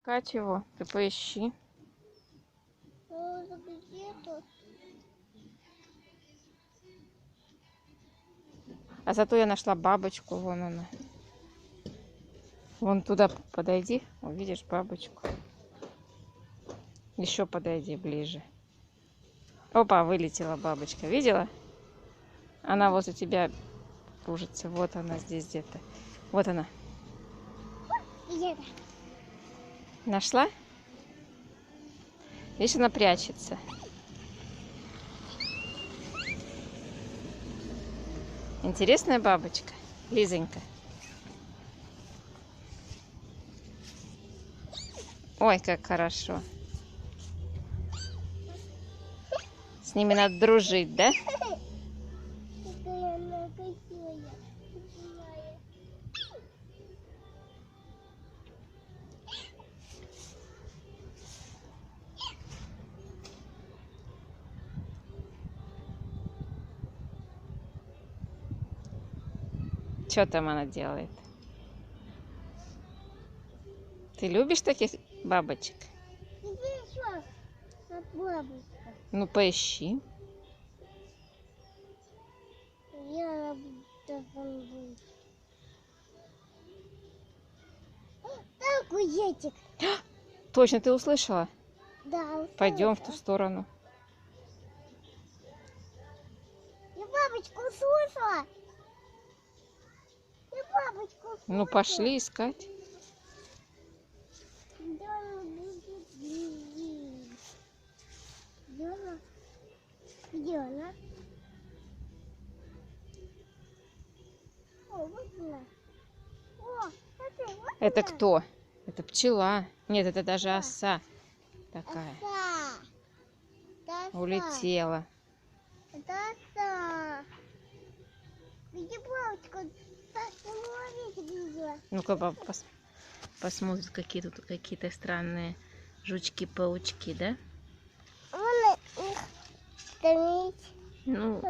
Искать его, ты поищи. А зато я нашла бабочку, вон она. Вон туда подойди, увидишь бабочку. Еще подойди ближе. Опа, вылетела бабочка, видела? Она возле тебя кружится. Вот она здесь где-то. Вот она. Нашла? Видишь, она прячется. Интересная бабочка, Лизонька. Ой, как хорошо. С ними надо дружить, да? Что там она делает? Ты любишь таких бабочек? Ну, поищи. Так, куетик. Точно, ты услышала? Да, Пойдем в ту сторону. Я бабочку услышала. Я бабочку услышала. Ну, пошли искать. Где она будет? Где она? Где она? О, вот она. О, смотри, вот Это она. кто? Это пчела. Нет, это даже оса такая. Оса. Это оса. Улетела. Это оса. Где бабочка? Человечек видела. Ну-ка, посмотрит, какие тут какие-то странные жучки-паучки, да? Вон их. Ну,